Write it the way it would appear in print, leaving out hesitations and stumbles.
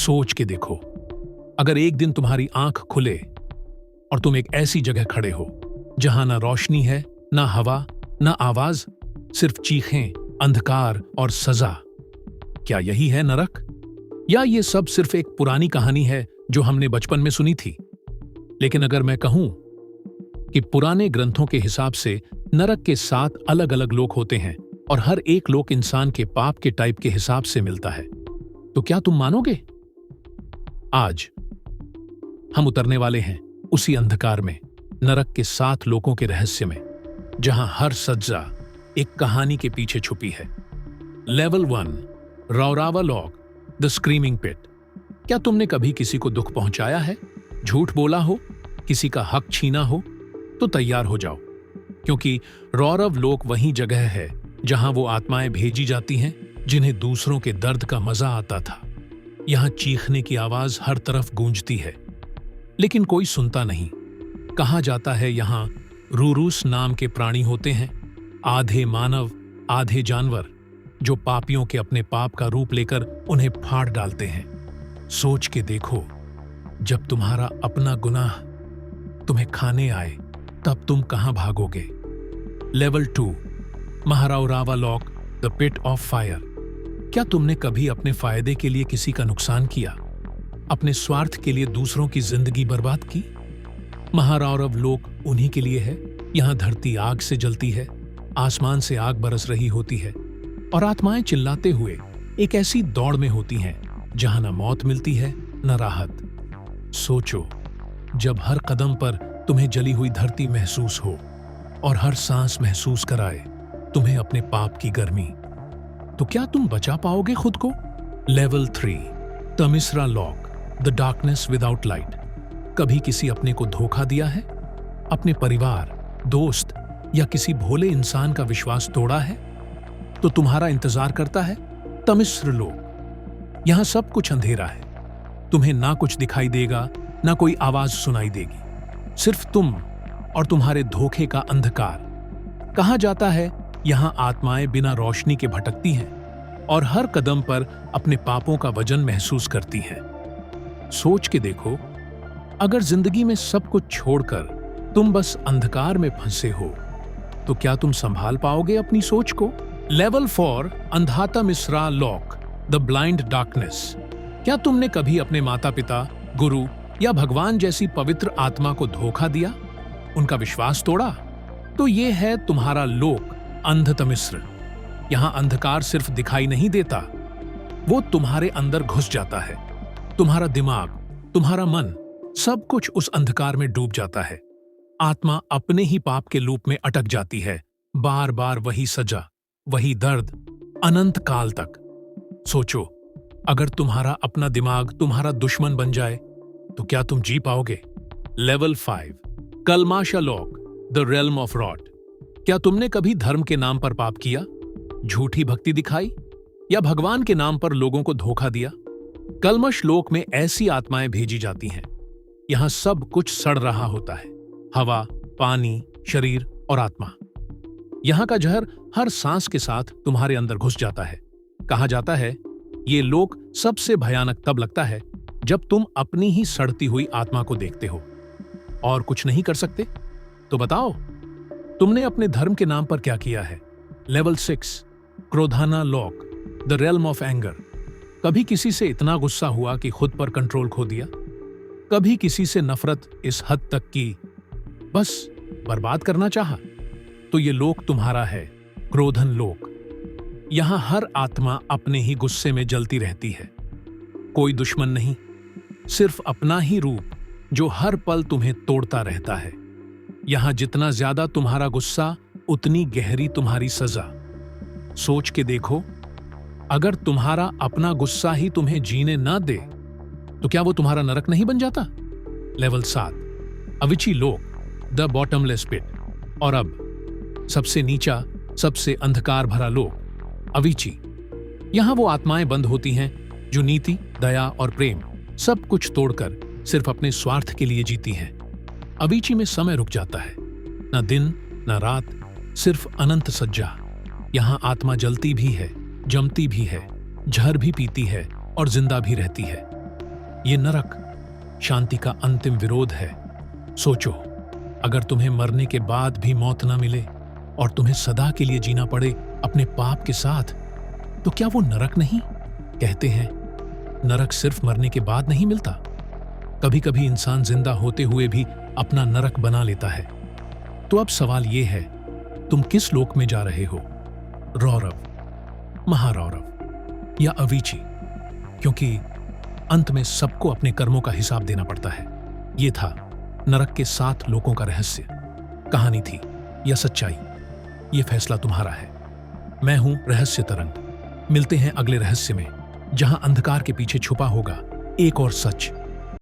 सोच के देखो, अगर एक दिन तुम्हारी आंख खुले और तुम एक ऐसी जगह खड़े हो जहां ना रोशनी है, ना हवा, ना आवाज, सिर्फ चीखें, अंधकार और सजा। क्या यही है नरक? या ये सब सिर्फ एक पुरानी कहानी है जो हमने बचपन में सुनी थी? लेकिन अगर मैं कहूं कि पुराने ग्रंथों के हिसाब से नरक के 7 अलग अलग लोक होते हैं और हर एक लोक इंसान के पाप के टाइप के हिसाब से मिलता है, तो क्या तुम मानोगे? आज हम उतरने वाले हैं उसी अंधकार में, नरक के 7 लोकों के रहस्य में, जहां हर सज्जा एक कहानी के पीछे छुपी है। लेवल 1, रौरावा लॉक, द स्क्रीमिंग पिट। क्या तुमने कभी किसी को दुख पहुंचाया है, झूठ बोला हो, किसी का हक छीना हो? तो तैयार हो जाओ, क्योंकि रौरव लोक वही जगह है जहां वो आत्माएं भेजी जाती हैं जिन्हें दूसरों के दर्द का मजा आता था। यहां चीखने की आवाज हर तरफ गूंजती है, लेकिन कोई सुनता नहीं। कहा जाता है यहां रूरूस नाम के प्राणी होते हैं, आधे मानव आधे जानवर, जो पापियों के अपने पाप का रूप लेकर उन्हें फाड़ डालते हैं। सोच के देखो, जब तुम्हारा अपना गुनाह तुम्हें खाने आए तब तुम कहां भागोगे? Level 2, Maharaurava Lok, the pit of fire. क्या तुमने कभी अपने फायदे के लिए किसी का नुकसान किया, अपने स्वार्थ के लिए दूसरों की जिंदगी बर्बाद की? महाराउरव लोक उन्हीं के लिए है। यहां धरती आग से जलती है, आसमान से आग बरस रही होती है और आत्माएं चिल्लाते हुए एक ऐसी दौड़ में होती हैं जहां न मौत मिलती है न राहत। सोचो, जब हर कदम पर तुम्हें जली हुई धरती महसूस हो और हर सांस महसूस कराए तुम्हें अपने पाप की गर्मी, तो क्या तुम बचा पाओगे खुद को? Level 3, Tamisra Lok, the darkness without light. कभी किसी अपने को धोखा दिया है? अपने परिवार, दोस्त या किसी भोले इंसान का विश्वास तोड़ा है? तो तुम्हारा इंतजार करता है तमिस्र लोक। यहां सब कुछ अंधेरा है, तुम्हें ना कुछ दिखाई देगा, ना कोई आवाज सुनाई देगी, सिर्फ तुम और तुम्हारे धोखे का अंधकार। कहा जाता है यहां आत्माएं बिना रोशनी के भटकती हैं और हर कदम पर अपने पापों का वजन महसूस करती हैं। सोच के देखो, अगर जिंदगी में सब कुछ छोड़कर तुम बस अंधकार में फंसे हो, तो क्या तुम संभाल पाओगे अपनी सोच को? Level 4, Andhatamisra Lok, the blind darkness. क्या तुमने कभी अपने माता पिता, गुरु या भगवान जैसी पवित्र आत्मा को धोखा दिया, उनका विश्वास तोड़ा? तो ये है तुम्हारा लोक, अंधतमिस्र। यहां अंधकार सिर्फ दिखाई नहीं देता, वो तुम्हारे अंदर घुस जाता है। तुम्हारा दिमाग, तुम्हारा मन, सब कुछ उस अंधकार में डूब जाता है। आत्मा अपने ही पाप के लूप में अटक जाती है, बार बार वही सजा, वही दर्द, अनंत काल तक। सोचो, अगर तुम्हारा अपना दिमाग तुम्हारा दुश्मन बन जाए, तो क्या तुम जी पाओगे? Level 5, Kalmasha Lok, the realm of rot. क्या तुमने कभी धर्म के नाम पर पाप किया, झूठी भक्ति दिखाई या भगवान के नाम पर लोगों को धोखा दिया? कलमश लोक में ऐसी आत्माएं भेजी जाती हैं। यहां सब कुछ सड़ रहा होता है, हवा, पानी, शरीर और आत्मा। यहां का जहर हर सांस के साथ तुम्हारे अंदर घुस जाता है। कहा जाता है ये लोक सबसे भयानक तब लगता है जब तुम अपनी ही सड़ती हुई आत्मा को देखते हो और कुछ नहीं कर सकते। तो बताओ, तुमने अपने धर्म के नाम पर क्या किया है? Level 6, Krodhana Lok, the realm of anger. कभी किसी से इतना गुस्सा हुआ कि खुद पर कंट्रोल खो दिया? कभी किसी से नफरत इस हद तक की बस बर्बाद करना चाहा? तो ये लोक तुम्हारा है, क्रोधन लोक। यहां हर आत्मा अपने ही गुस्से में जलती रहती है। कोई दुश्मन नहीं, सिर्फ अपना ही रूप जो हर पल तुम्हें तोड़ता रहता है। यहां जितना ज्यादा तुम्हारा गुस्सा, उतनी गहरी तुम्हारी सजा। सोच के देखो, अगर तुम्हारा अपना गुस्सा ही तुम्हें जीने ना दे, तो क्या वो तुम्हारा नरक नहीं बन जाता? लेवल 7, अविची लोक, द बॉटमलेस पिट। और अब सबसे नीचा, सबसे अंधकार भरा लोक, अविची। यहां वो आत्माएं बंद होती हैं जो नीति, दया और प्रेम सब कुछ तोड़कर सिर्फ अपने स्वार्थ के लिए जीती हैं। अविची में समय रुक जाता है, न दिन न रात, सिर्फ अनंत सज्जा। यहां आत्मा जलती भी है, जमती भी है, जहर भी पीती है और जिंदा भी रहती है। ये नरक शांति का अंतिम विरोध है। सोचो, अगर तुम्हें मरने के बाद भी मौत न मिले और तुम्हें सदा के लिए जीना पड़े अपने पाप के साथ, तो क्या वो नरक नहीं? कहते हैं नरक सिर्फ मरने के बाद नहीं मिलता। कभी कभी इंसान जिंदा होते हुए भी अपना नरक बना लेता है। तो अब सवाल ये है, तुम किस लोक में जा रहे हो? रौरव, महारौरव या अवीची? क्योंकि अंत में सबको अपने कर्मों का हिसाब देना पड़ता है। ये था नरक के 7 लोकों का रहस्य। कहानी थी या सच्चाई, ये फैसला तुम्हारा है। मैं हूं रहस्य तरंग। मिलते हैं अगले रहस्य में, जहां अंधकार के पीछे छुपा होगा एक और सच।